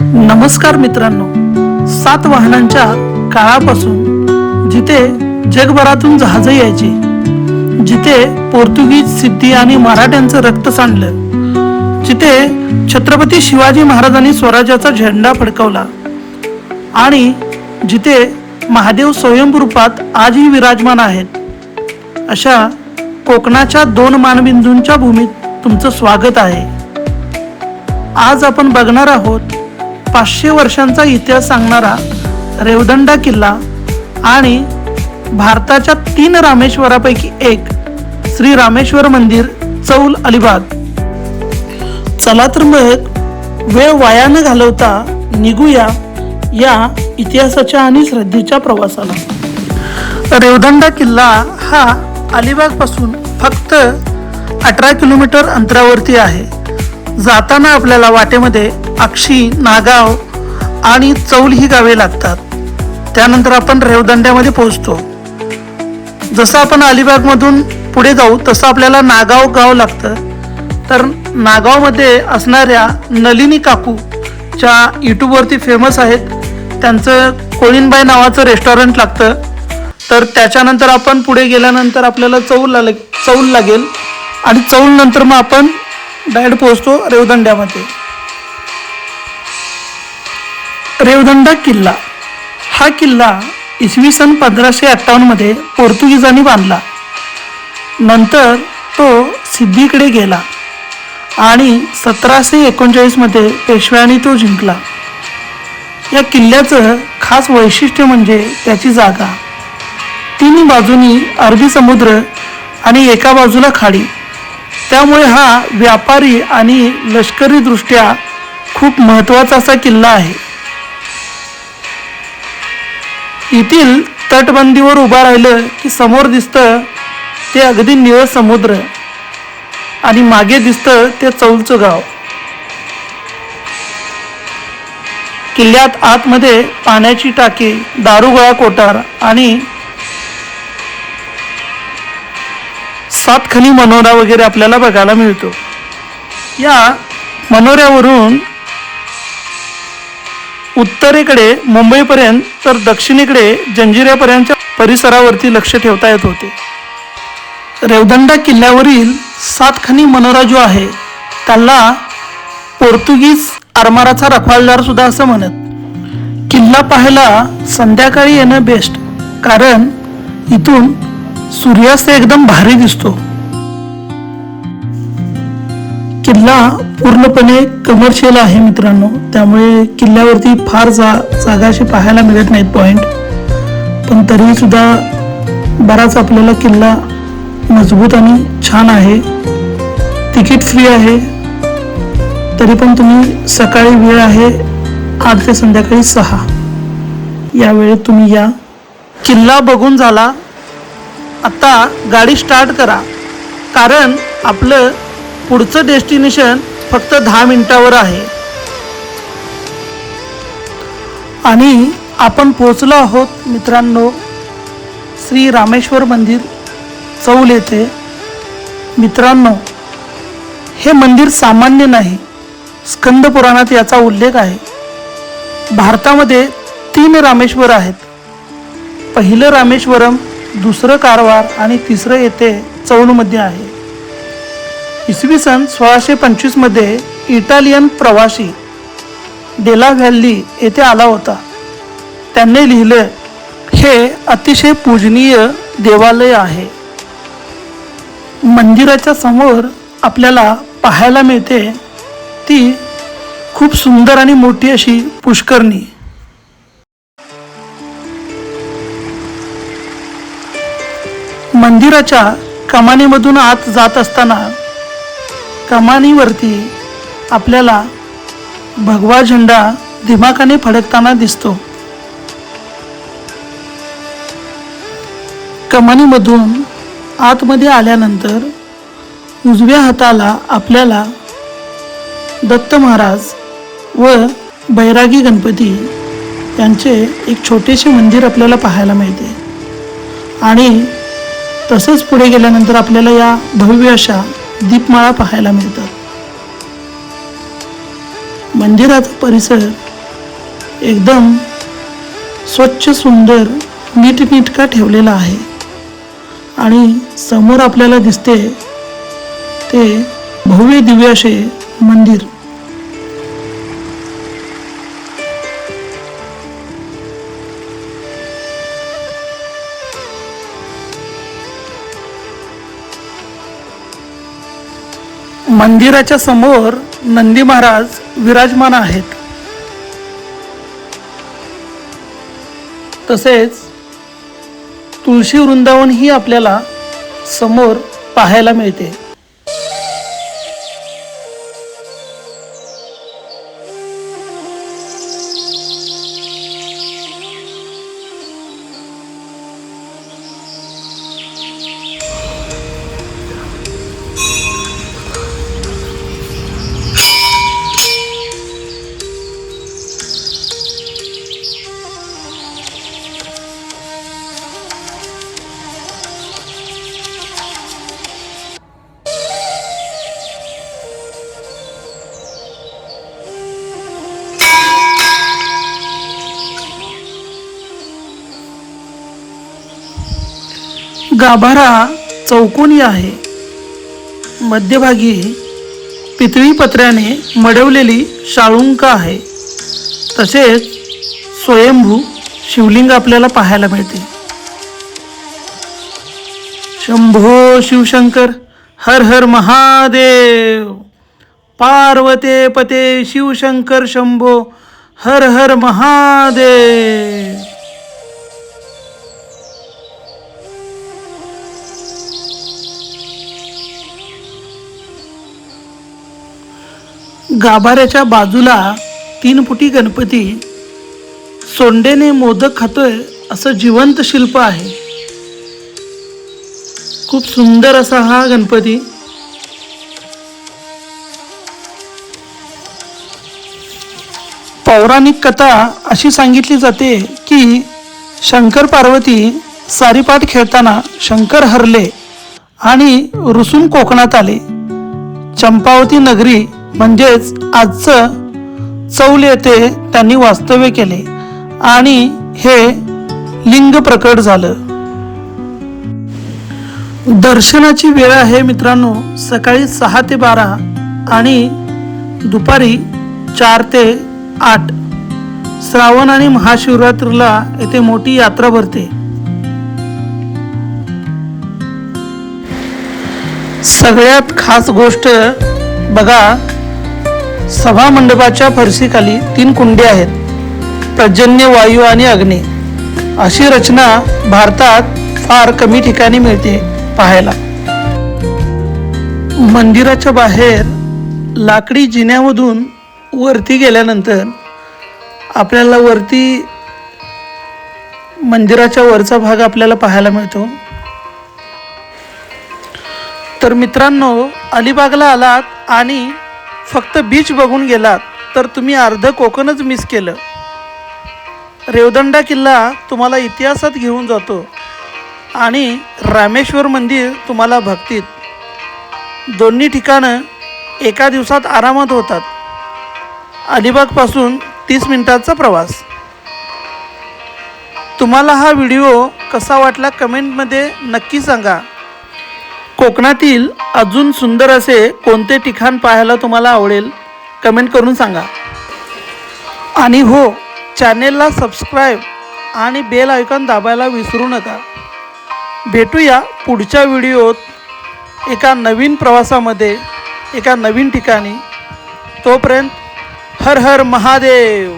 नमस्कार मित्रांनो, 7 वाहनांच्या काळापासून जिथे जगभरातून जहाजं यायची, जिथे पोर्तुगीज, सिद्धी आणि मराठ्यांचं रक्त सांडलं, जिथे छत्रपती शिवाजी महाराजांनी स्वराज्याचा झेंडा फडकवला आणि जिथे महादेव स्वयंरूपात आजही विराजमान आहेत, अशा कोकणाच्या 2 मानबिंदूंच्या भूमीत तुमचं स्वागत आहे. आज आपण बघणार आहोत 500 वर्षांचा इतिहास सांगणारा रेवदंडा किल्ला आणि भारताच्या 3 रामेश्वरापैकी एक श्री रामेश्वर मंदिर, चौल, अलिबाग. चला तर मग वेळ वाया न घालवता निघूया या इतिहासाच्या आणि श्रद्धेच्या प्रवासाला. रेवदंडा किल्ला हा अलिबाग पासून फक्त 18 किलोमीटर अंतरावरती आहे. जाताना आपल्याला वाटेमध्ये अक्षी, नागाव आणि चौल ही गावे लागतात. त्यानंतर आपण रेवदंड्यामध्ये पोहोचतो. जसं आपण अलिबागमधून पुढे जाऊ तसं आपल्याला नागाव गाव लागतं. तर नागावमध्ये असणाऱ्या नलिनी काकू ज्या यूट्यूबवरती फेमस आहेत, त्यांचं कोळीनबाई नावाचं रेस्टॉरंट लागतं. तर त्याच्यानंतर आपण पुढे गेल्यानंतर आपल्याला चौल लागेल आणि चौल नंतर मग आपण डायरेक्ट पोहोचतो रेवदंड्यामध्ये. रेवदंडा किल्ला हा किल्ला इसवी सन 1558 मध्ये पोर्तुगीजांनी बांधला. नंतर तो सिद्धीकडे गेला आणि 1739 मध्ये पेशव्यांनी तो जिंकला. या किल्ल्याचं खास वैशिष्ट्य म्हणजे त्याची जागा. 3 बाजूनी अरबी समुद्र आणि एका बाजूला खाडी. त्यामुळे हा व्यापारी आणि लष्करी दृष्ट्या खूप महत्त्वाचा असा किल्ला आहे. येथील तटबंदीवर उभा राहिलं की समोर दिसतं ते अगदी निळ समुद्र आणि मागे दिसतं ते चौलचं गाव. किल्ल्यात आतमध्ये पाण्याची टाकी, दारुगोळा कोठार आणि 7 खनी मनोरा वगैरे आपल्याला बघायला मिळतो. या मनोऱ्यावरून उत्तरेकडे मुंबईपर्यंत तर दक्षिणेकडे जंजिऱ्यापर्यंतच्या परिसरावरती लक्ष ठेवता येत होते. रेवदंडा किल्ल्यावरील 7 खनी मनोरा जो आहे त्याला पोर्तुगीज आरमाराचा रखवालदार सुद्धा असं म्हणत. किल्ला पाहायला संध्याकाळी येणं बेस्ट, कारण इथून सूर्यास्त एकदम भारी दिसतो. किल्ला पूर्णपणे कमर्शियल आहे मित्रांनो, त्यामुळे किल्ल्यावरती फार जागा अशी पाहायला मिळत नाहीत पॉइंट. पण तरी सुद्धा बराच आपल्याला किल्ला मजबूत आणि छान आहे. तिकीट फ्री आहे. तरी पण तुम्ही सकाळी वेळ आहे 8 ते संध्याकाळी 6 या वेळेत तुम्ही या. किल्ला बघून झाला. आता गाडी स्टार्ट करा, कारण आपलं पुढचं डेस्टिनेशन फक्त 10 मिनिटावर आहे आणि आपण पोहोचलो आहोत मित्रांनो श्री रामेश्वर मंदिर, चौल येथे. मित्रांनो, हे मंदिर सामान्य नाही. स्कंद पुराणात याचा उल्लेख आहे. भारतामध्ये 3 रामेश्वर आहेत. पहिलं रामेश्वरम, दुसरं कारवार आणि तिसरं येथे चौलमध्ये आहे. इसवी सन 1625 मध्ये इटालियन प्रवासी डेला व्हॅली येथे आला होता. त्यांनी लिहिलं, हे अतिशय पूजनीय देवालय आहे. मंदिराच्या समोर आपल्याला पाहायला मिळते ती खूप सुंदर आणि मोठी अशी पुष्करणी. मंदिराच्या कमानीमधून आत जात असताना कमानीवरती आपल्याला भगवा झेंडा दिमाखाने फडकताना दिसतो. कमानीमधून आतमध्ये आल्यानंतर उजव्या हाताला आपल्याला दत्त महाराज व बैरागी गणपती यांचे एक छोटेसे मंदिर आपल्याला पाहायला मिळते. आणि तसंच पुढे गेल्यानंतर आपल्याला या भव्य अशा दीपमाळा पाहायला मिळतात. मंदिराचा परिसर एकदम स्वच्छ सुंदर नीटनेटका ठेवलेला आहे आणि समोर आपल्याला दिसते ते भव्य दिव्य असे मंदिर. मंदिराच्या समोर नंदी महाराज विराजमान आहेत. तसेच तुळशी वृंदावन ही आपल्याला समोर पाहायला मिळते. गाभारा चौकोनी आहे. मध्यभागी पितळी पत्र्याने मडवलेली शाळुंका आहे. तसेच स्वयंभू शिवलिंग आपल्याला पाहायला मिळते. शंभो शिवशंकर हर हर महादेव. पार्वते पते शिवशंकर शंभो हर हर महादेव. गाभाऱ्याच्या बाजूला 3 फुटी गणपती सोंडेने मोदक खातोय असं जिवंत शिल्प आहे. खूप सुंदर असा हा गणपती. पौराणिक कथा अशी सांगितली जाते की शंकर पार्वती सारीपाट खेळताना शंकर हरले आणि रुसून कोकणात आले. चंपावती नगरी म्हणजेच आजचं चौल येथे त्यांनी वास्तव्य केले आणि हे लिंग प्रकट झालं. दर्शनाची वेळ आहे मित्रांनो सकाळी 6 ते 12 आणि दुपारी 4 ते 8. श्रावण आणि महाशिवरात्रीला येथे मोठी यात्रा भरते. सगळ्यात खास गोष्ट बघा, सभा मंडपाच्या फरशीखाली 3 कुंडे आहेत. पर्जन्य, वायू आणि अग्नी अशी रचना भारतात फार कमी ठिकाणी मिळते पाहायला. मंदिराच्या बाहेर लाकडी जिन्यामधून वरती गेल्यानंतर आपल्याला वरती मंदिराच्या वरचा भाग आपल्याला पाहायला मिळतो. तर मित्रांनो, अलिबागला आलात आणि फक्त बीच बघून गेलात तर तुम्ही अर्ध कोकणच मिस केलं. रेवदंडा किल्ला तुम्हाला इतिहासात घेऊन जातो आणि रामेश्वर मंदिर तुम्हाला भक्तीत. दोन्ही ठिकाणं एका दिवसात आरामात होतात. अलिबागपासून 30 मिनिटांचा प्रवास. तुम्हाला हा व्हिडिओ कसा वाटला कमेंटमध्ये नक्की सांगा. कोकणातील अजून सुंदर असे कोणते ठिकाण पाहायला तुम्हाला आवडेल कमेंट करून सांगा. आणि हो, चॅनेलला सबस्क्राईब आणि बेल आयकॉन दाबायला विसरू नका. भेटूया पुढच्या व्हिडिओत एका नवीन प्रवासामध्ये एका नवीन ठिकाणी. तोपर्यंत हर हर महादेव.